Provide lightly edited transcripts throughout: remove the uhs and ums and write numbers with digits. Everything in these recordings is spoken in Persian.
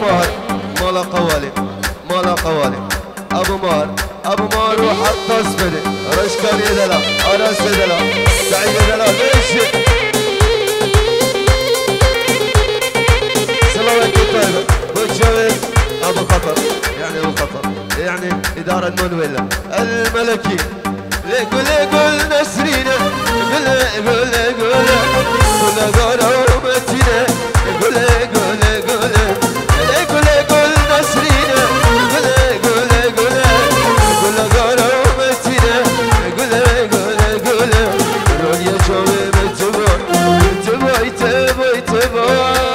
مار مالا قوالي مالا قوالي ابو مار وحط اصبري رشكان يدلا اراس يدلا سعيد يدلا ليش سلامك طيبه بتجوز ابو خطر يعني ابو خطر يعني اداره المنوله الملكي قول نسرينا قول غرامتنا قول نسرينا قول غرامتنا قول رول يا شباب تبوي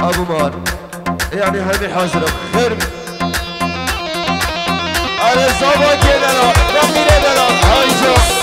ابو مار يعني همي حاضر خير على صوبك كده لا ربي كده لا هاي جو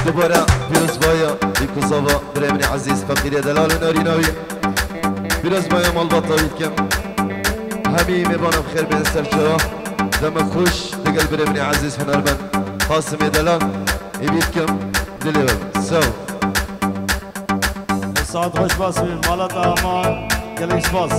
دوباره پیروز بایا بیکوزاوا برمنی عزیز فقیری دلال ناری ناوی پیروز بایا مال باطاوید کم همی میبانم خیر بین سرچرا دم خوش دگل برمنی عزیز هنرمند قاسم دلال يبيتكم دليفر سو ساعت خوش باس من مالات امان گلکس باس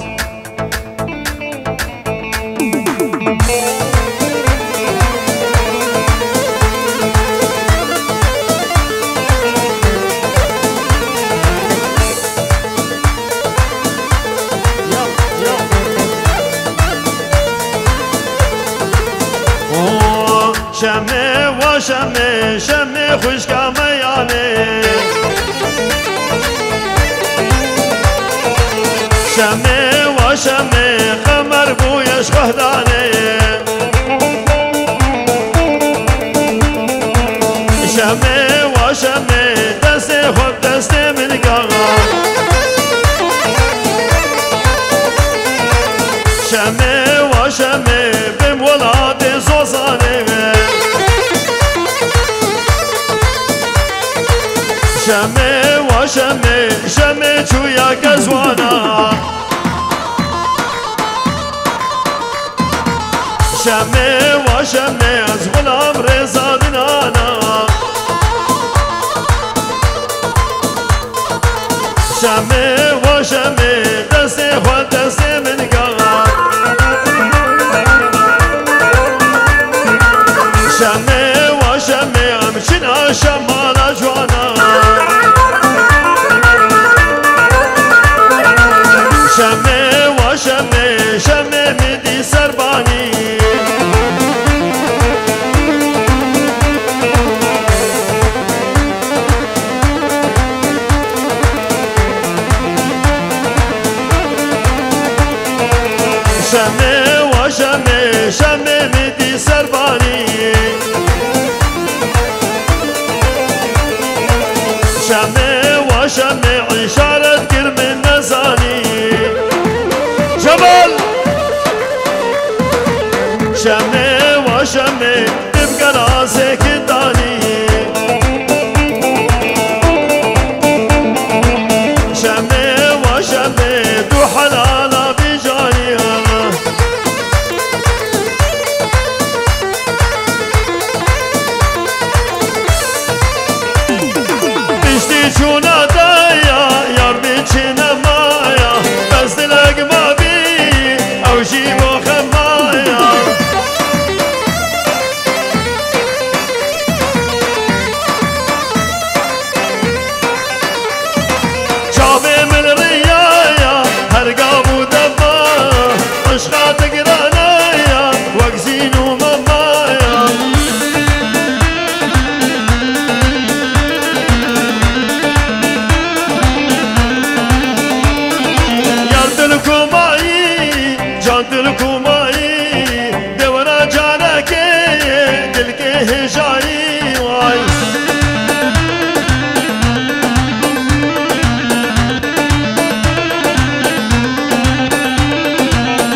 شمه و شمه شمه خوشگاه میانه شمه و شمه قمر بویش قهدانه شمه و شمه دست خود دست من گاغا شمه و شمه بم ولاد زوزانه شمه و شمه شمه چویا گزوانا شمه و شمه از غلام رضا دنانا شمه و شمه دست خود دست من گار شمه و شمه همچنا شمالا جوانا شمه و شمه شمه میدی سربانی شمه و شمه شمه میدی سربانی شمه و شمه اشارت گر من نزانی جبل شمه و شمه تبقى راسك داني شمه و شمه دو حلالا بجاني بشتي شونا دايا يار بيتشينا مايا بس دلق ما بي او جيبو خمايا شافي من ريايا هرقابو دما عشقات قرانايا وقزينو ممايا يردلكم معي جاندلكم معي دورا جانك دلك هجاي واي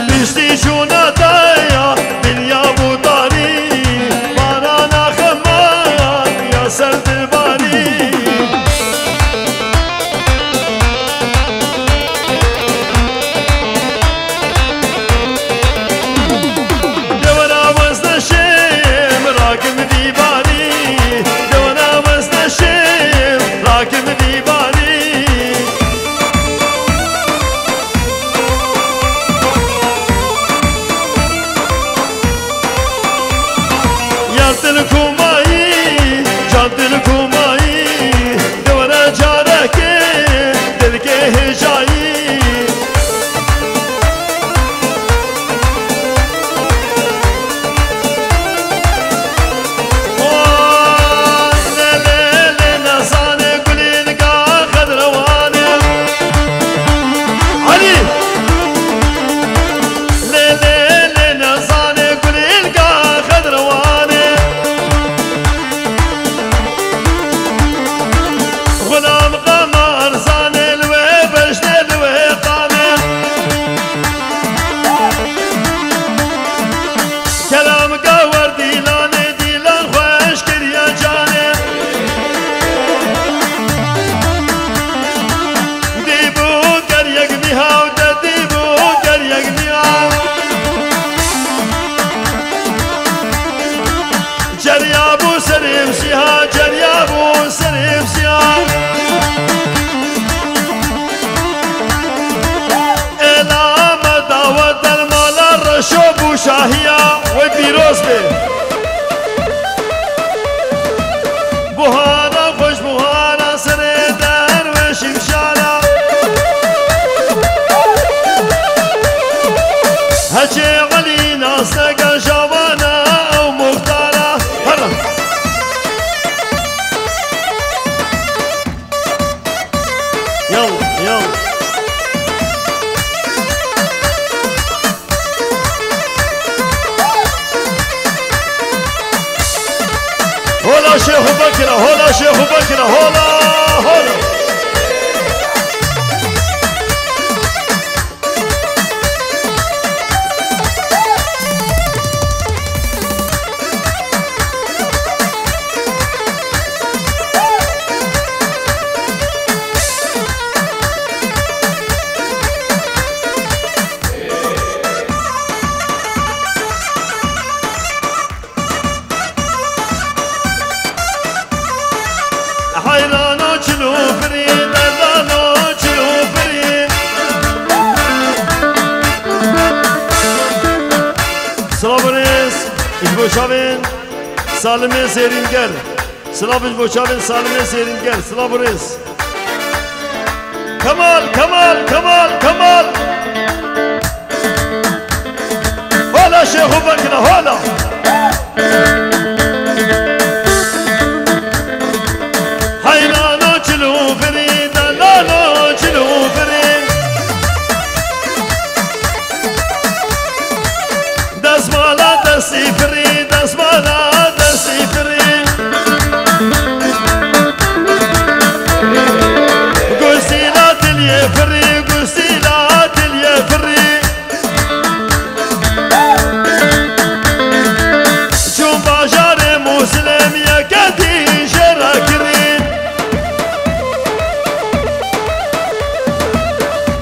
بشتي شونا دايا دنيا بوطاني بارانا خمان يا سرد الباني دورا وزن شيم راكم ديباني دورا وزن شيم راكم ديباني يردلكم معي جاندلكم معي دورا جارك دلك هجاي بوهانا خوش بوهانا سري درويش مشالا هجي علي ناسك جوانا او مختارا هلا يلا يلا هلا شيخ بكرة هلا شيخ بكرة هلا هلا حيرانو چلو فرید دلانو چلو فرید سلامونیز اش بوشاوین سالمه سرینگر سلام اش بوشاوین سالمه سرینگر سلامونیز کمال کمال کمال کمال هلا شیخو بکنا هلا سيفري دسمالا دسيفري قسيلات اليفري قسيلات اليفري شو باجار مسلم يا كدي شراكري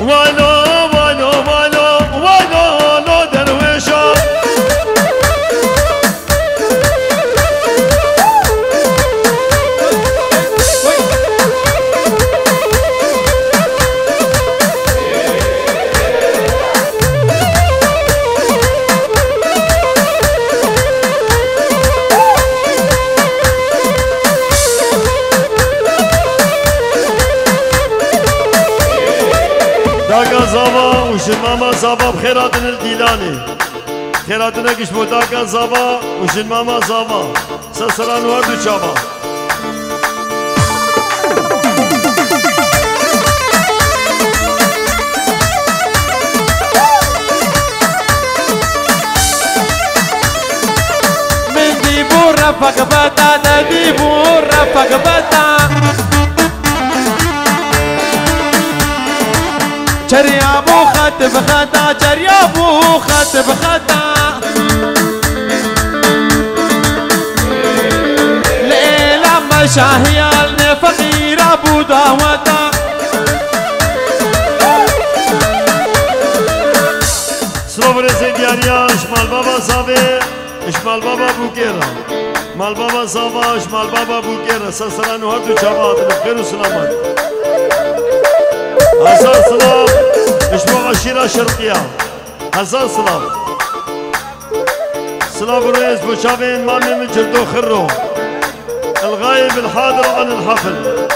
والو والو والو والو لو درويشو داغا زابا وشماما زابا بخيراتن الديلاني خيراتنا كشبو داغا زابا وشماما زابا سسران وردو شابا من ديبو رفق بتا ديبو رفق بتا چریابو خط بخطا چریابو خط بخطا لیلا مشاهیال نے فقیر ابو دعوتا سلام رسید دیاریا اشمال بابا صابه اشمال بابا بوکیرا مال بابا صابه اشمال بابا بوکیرا سسران هر دو چابات بخیر و سلامت هزار سلام اشبو عشيرة شرقية هزار سلام سلام رئيس بوشابين مامي من جردو خرو الغايب الحاضر عن الحفل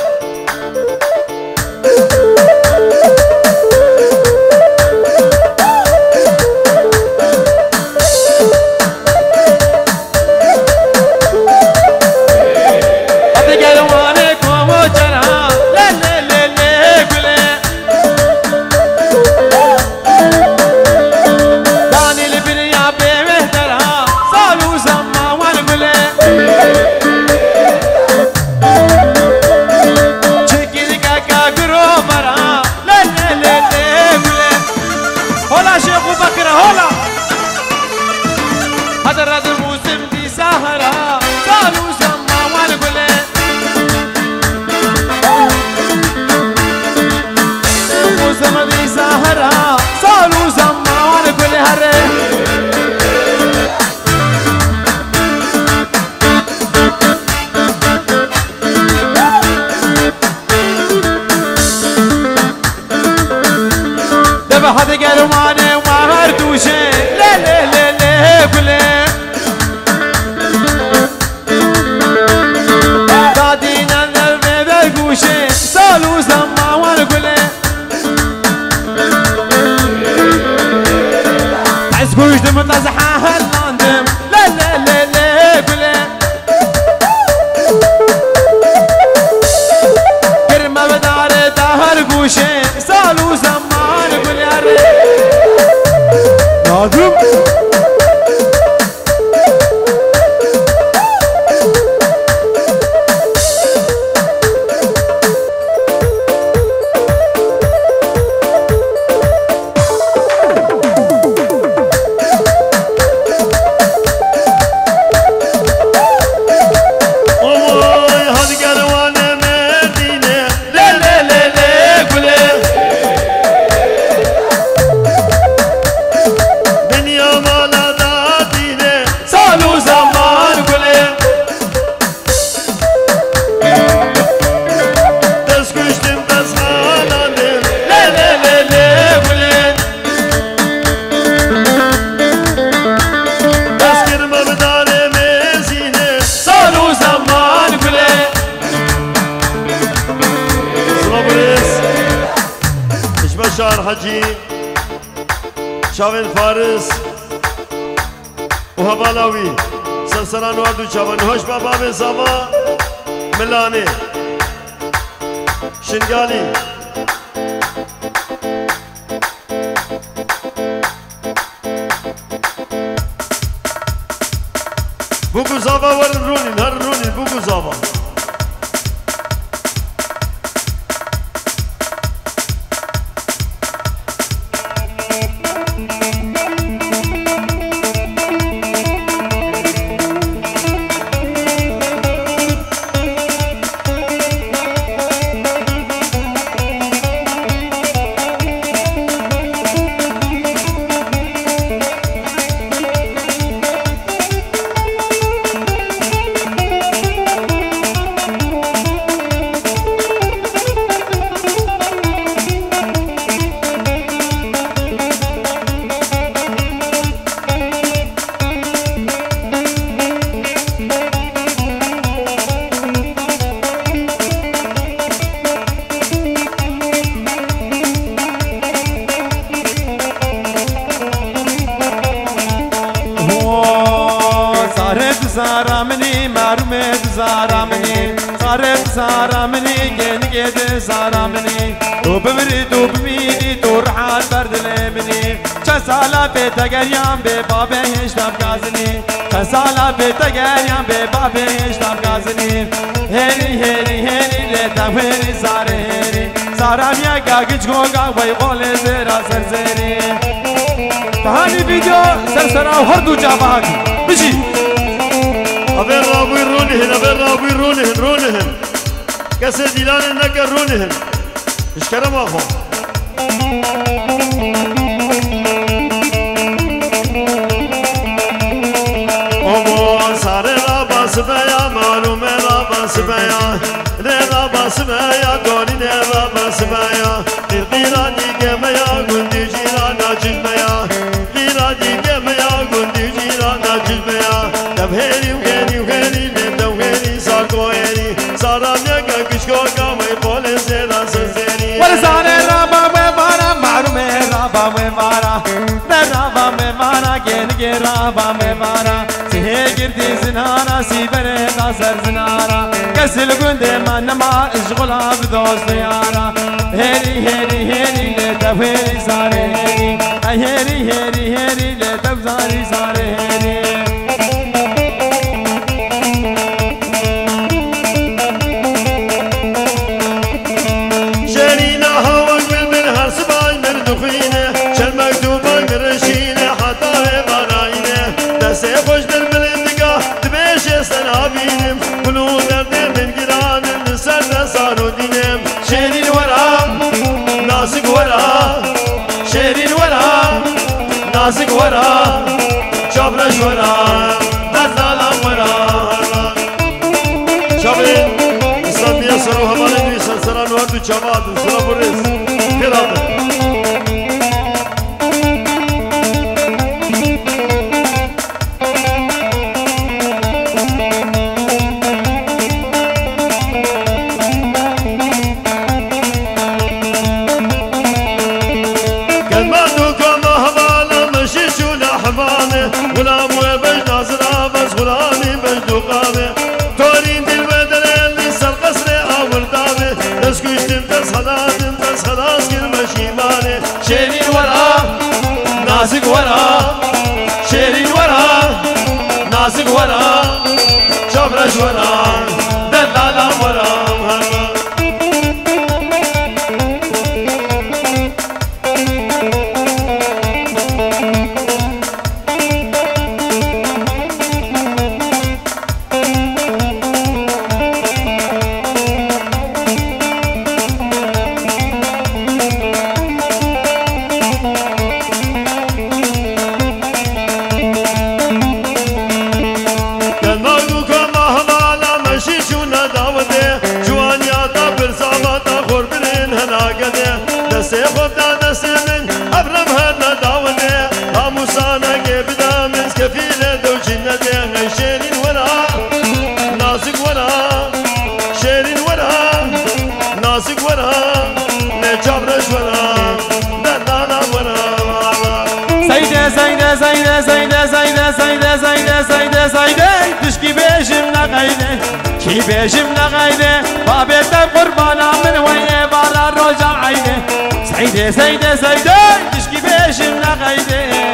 شهر حجي شاوين فارس وهبالاوي سلسلان واردو شاوين هوش بابا بزاما ملاني شنغالي بوكو زابا ورن روني بوكو زابا زارا منی مرمت زارا منی صارت زارا منی گنگید زارا منی تو ببری تو بمیری تو رحال بردل منی چه سالا بیتا گریان به بابه هشتم گازنی چه سالا بیتا گریان به بابه هشتم گازنی هری هری هری لیتا هری زاره هری زارا میا گاگج گوگا وی قول زیرا سرزیری تهانی ویدیو سرسرا هر دو جاواگی بجی أبي رابي رونهن كسر ديلان نكر رونهن إيش كلام أخو أبو ساري راباس بيا معلومة راباس بيا راباس بيا قولي راباس بيا القيراني كميا قندي جيرانا جلميا قيراني كميا قندي جيرانا جلميا دبهيري وغيري لدوهيري ساقوهيري ساراميا كشكو كامي قولي زيرا سزيري ولساني رابا ومارا معلومة رابا ومارا رابا ومارا جنجي رابا ومارا سهي قردي زنارا سيبري ناصر زنارا كسل قندي ما نما اشغلها بدوز ديارا هيري هيري هيري لدوهيري ساري هيري هيري هيري هيري لدوزاري ساري هيري خوش در بلندگاه دبیش سنابینم بلو دردم من گرانم سر دستان و دینم شیرین ورا نازک ورا شیرین ورا نازک ورا شابرش ورا دردالم ورا شابرین اسلامیه سرو همانه دوی سلسلان و هردو چماد سلام و رز خیراتم غلام وبج ناظر بس غلامي بجدو قامي تورين دل بدل اللي سر قصر اول دامي تسكشتم تس خلاص كل مشيماني شيرين ورا نازك ورا شيرين ورا نازك ورا شبرش ورا دلالا ورا بيجم لغيده بابيت قربانا من ويا بارا روجا عينه سعيدة سيدة سيدة تشكي بيجم لغيده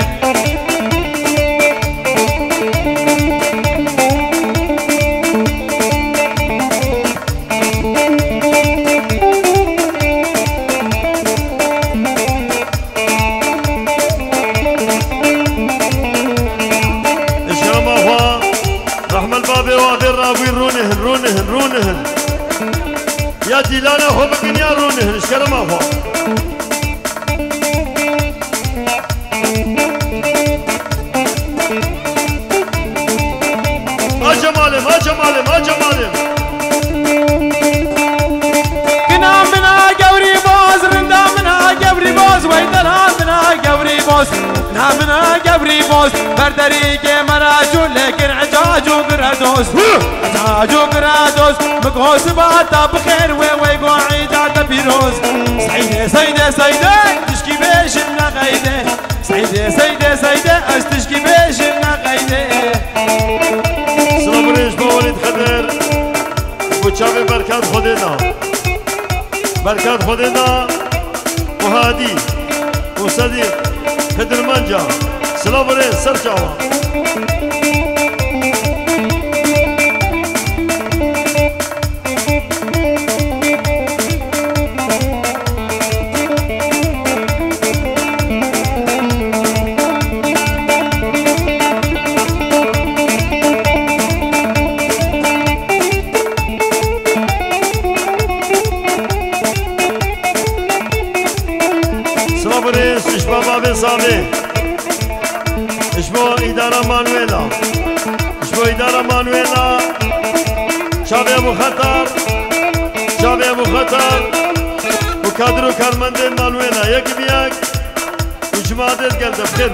رونهن يا ديلانا هو بكن يا رونهن اشكرا ما هو ما جمالهم ما جمالهم ما جمالهم كنا منا قوري بوز رندا منا قوري بوز ويدلها منا قوري بوز نا منا قوري بوز بردري مراجو لكن عجاجو قرادوس عجاجو قرادوس مقهوس باتا بخير وي قاعد عدا بيروز سعيدة سيدة سيدة تشكي بيش النقايدة سعيدة سيدة سيدة تشكي بيش النقايدة سلام ريش بوليد خدر وشافي بركات خدنا بركات خدنا وهادي وصديق خدر منجا سلام ريش سرچاوا اشبو إدارة مانويلا شابي أبو خطر شابي أبو خطر وكادرو كارمندين مانويلا يك بيك وجماعات قلت بخير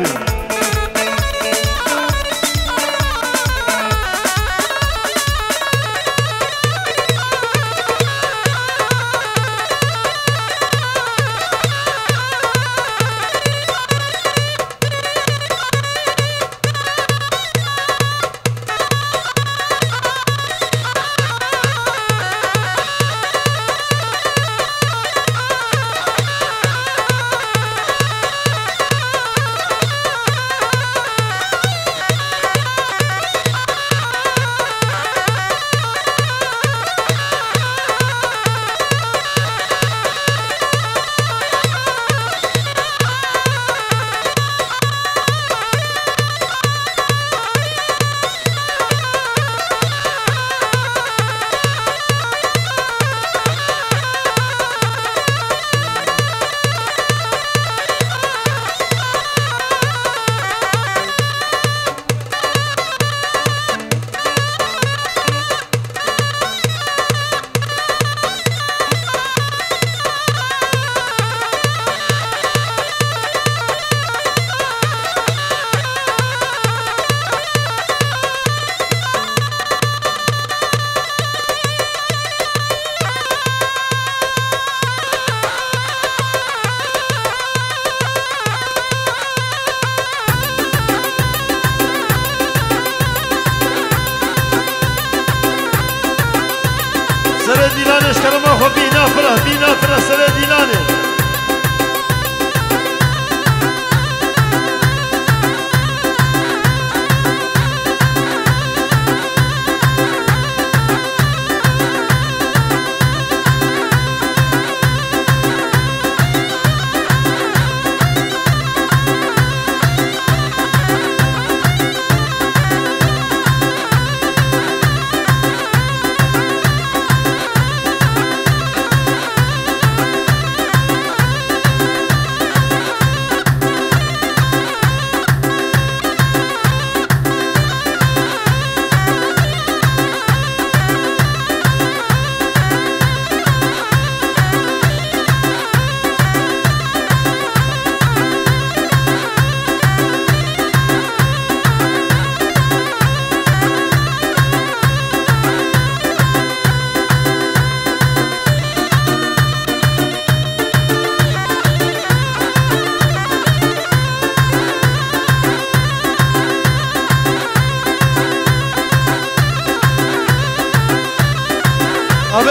سر دیلانش کرما خو بینا فرح سر دیلانه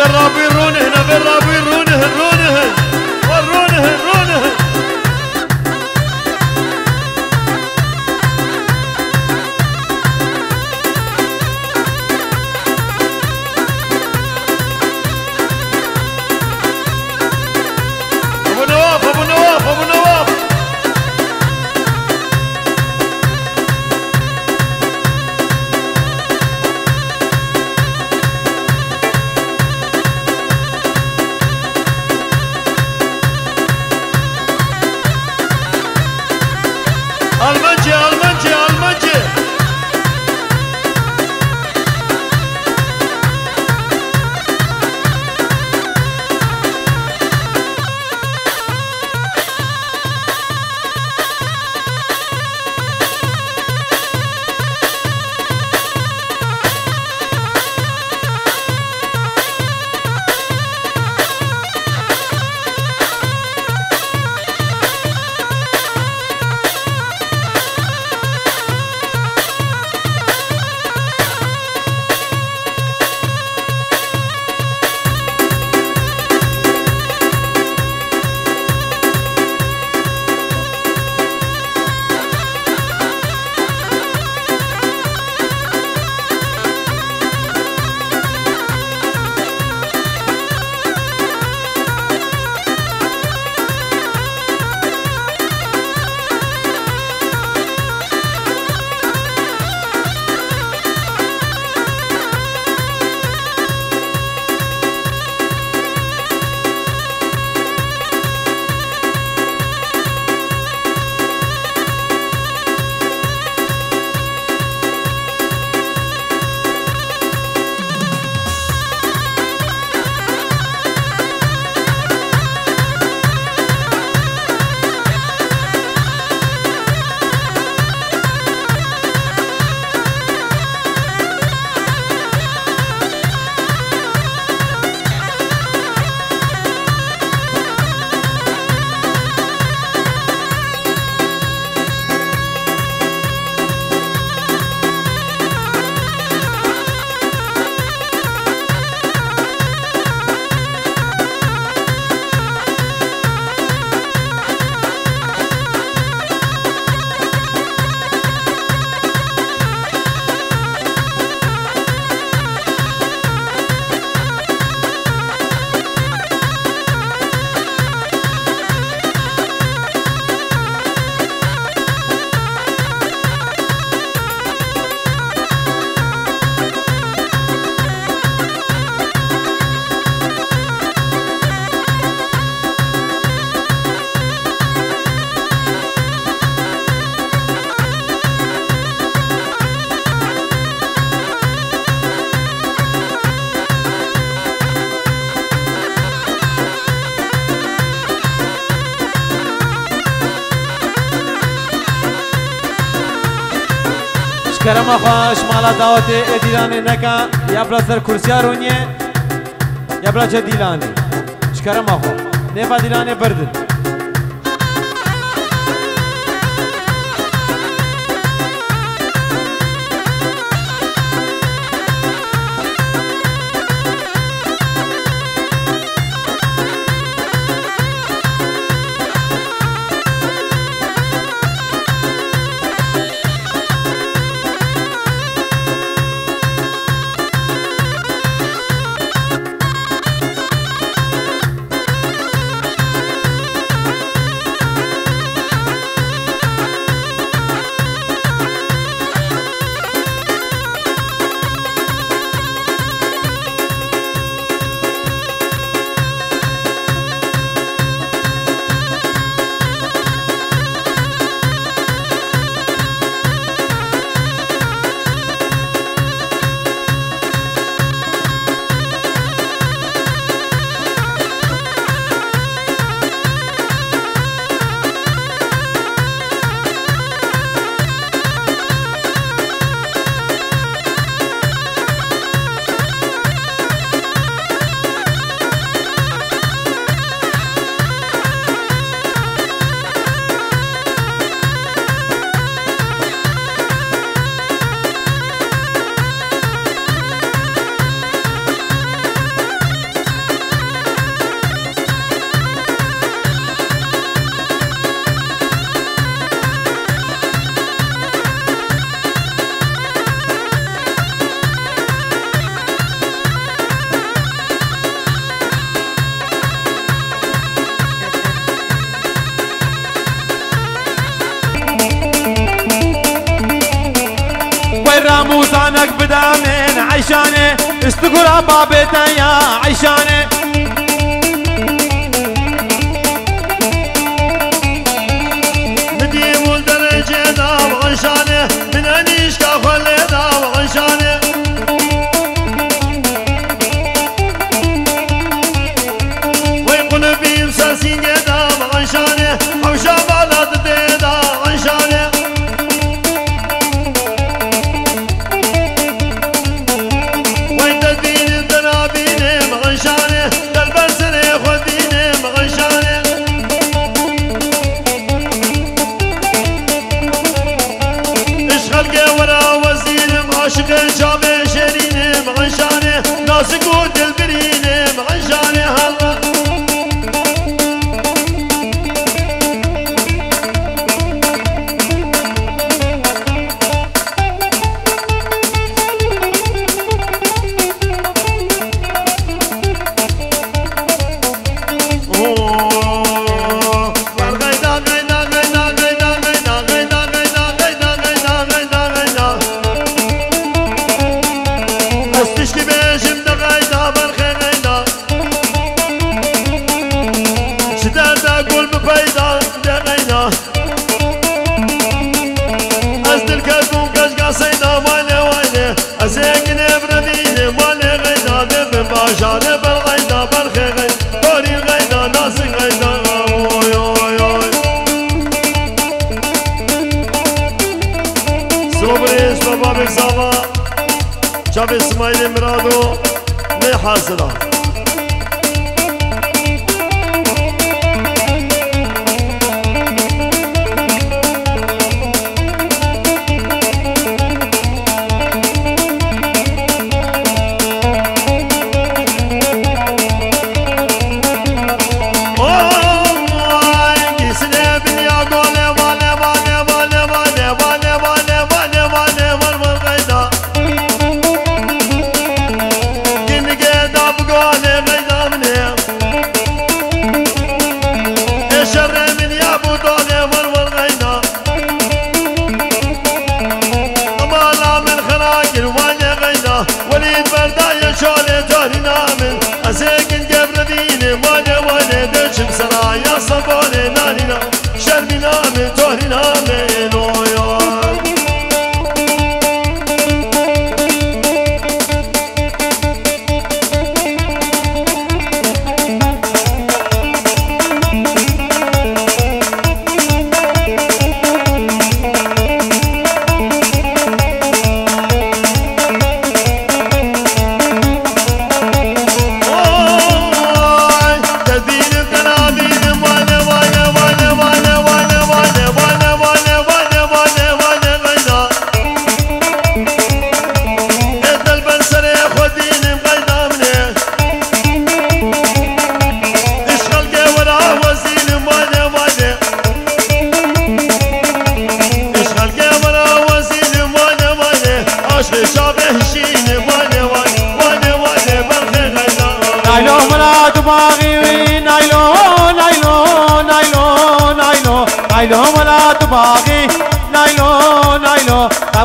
بالرابي رونه بالرابي رونه رونه ورونه رونه ابو نواف ابو نواف ابو نواف Almanca, Almanca, Almanca. کرم خوش مالا دعوت دیلانه نکا یا بلا سر کرسیا رونیه یا بلا چه دیلانه شکرم خو نفا دیلانه بردن بدامن عيشانه استقرا بابتا يا عيشانه مدي ولد رجينا وعشانه من انيش كخلينا وعشانه ويقول بي مساسين جدا وعشانه حوشا بلد ديدا وعشانه وين تدين الدرابين وعشانه دالبرسن خدين وعشانه خلقه ورا وزير عاشق شاب شيرين معشانه ناسك ودلبرين معشانه هلا جانب الغيدا بالخيغي دوري الغيدا ناس الغيدا اوي اوي اوي صبري شباب صبا شاف اسماعيل مرادو ما حاصله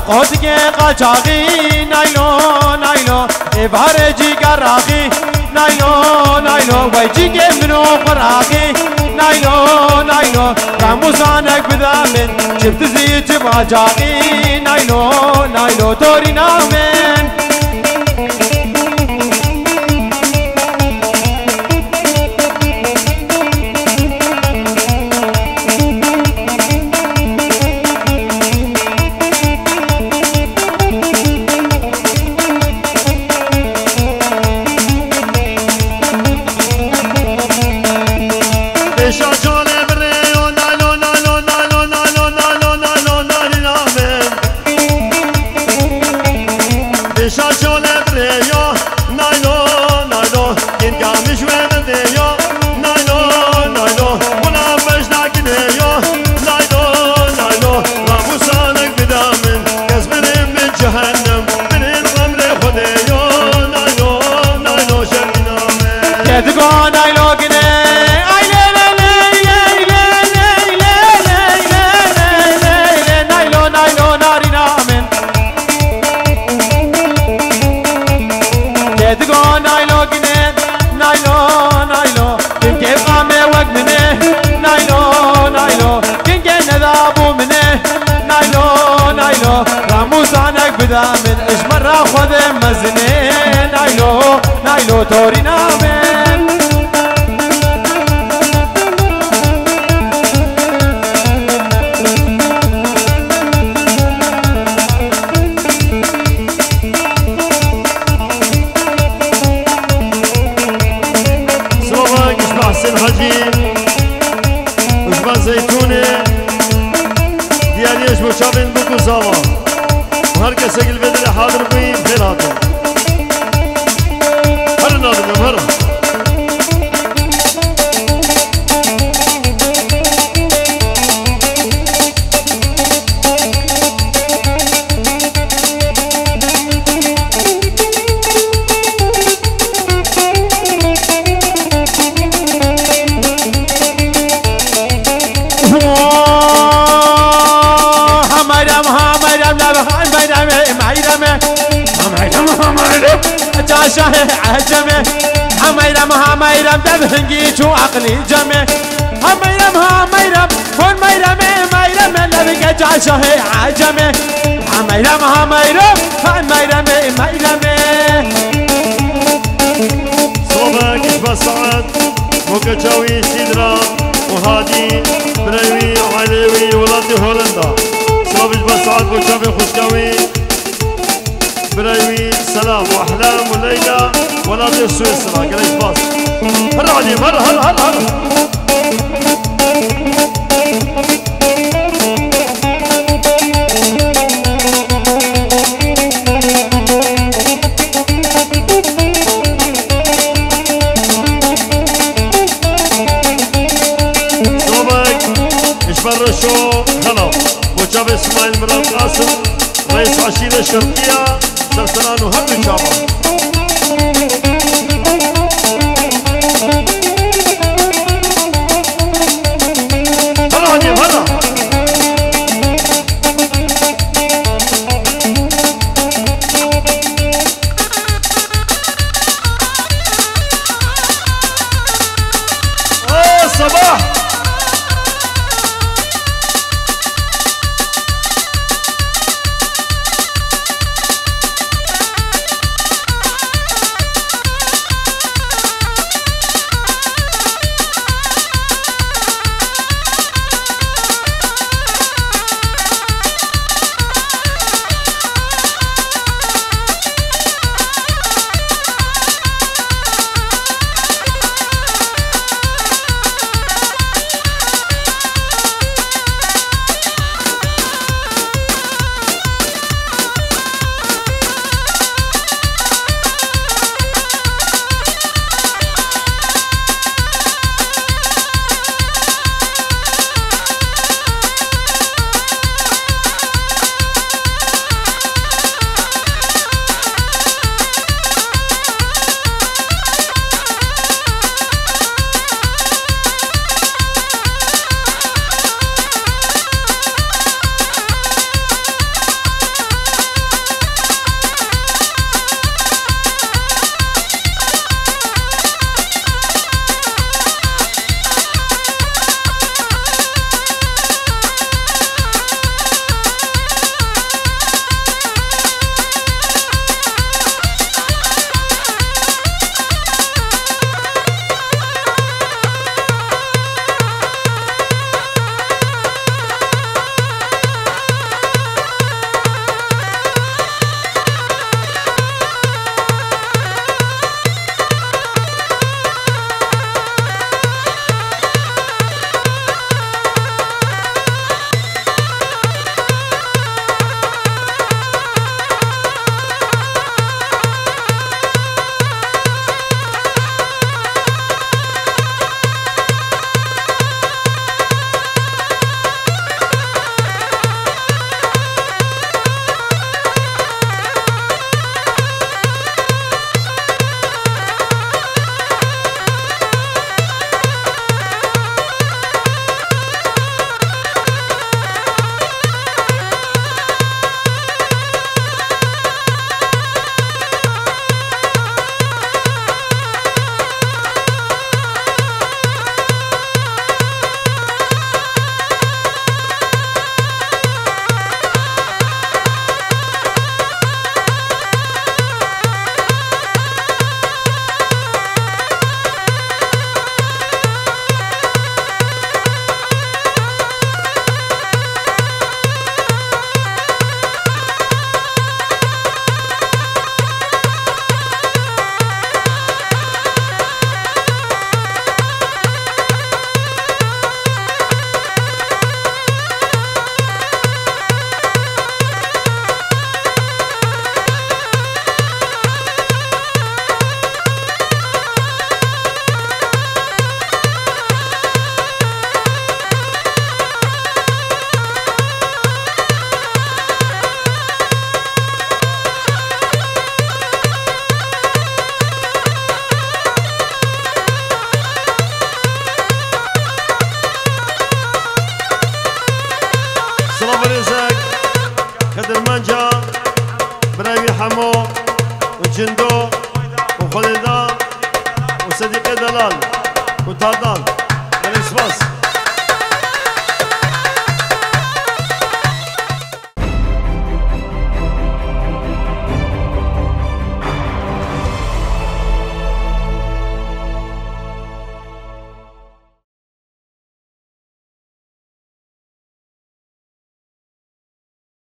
قد کے قاچاقی نائلو نائلو ابہر جی کا راقی نائلو نائلو وی جی کے منو فراقی نائلو نائلو راموسانک بدامن جبت زیت باجاقی نائلو نائلو توری نامن ابو منه نايلو نايلو راموزانك بدا من اجمر خذ مزنه نايلو نايلو تورينا من شابين بكو زاوا وهر کسی گل بدل حاضر بین خیر آتو هر نادم هر جاشة عجمة هميرم دبهنجي شو عقلي جمة هميرم كون ميرم لبقى جاشة عجمة هميرم صوبك إشبه سعد وكجاوي سيدرا وهادي بنيوي وعليوي ولادي هولندا صوب إشبه سعد وشابي خوشكاوي برايوي سلام واحلام وليلى ولادي سويسرا قال ايش باص هلا عليهم هلا صوبك ايش برشو خلاص وجاب اسماعيل مراد قاسم رئيس عشيرة الشرقية سلسلان وهم شابه هلا هنيم هلا صباح كوتادال كوتادال. جل سباس.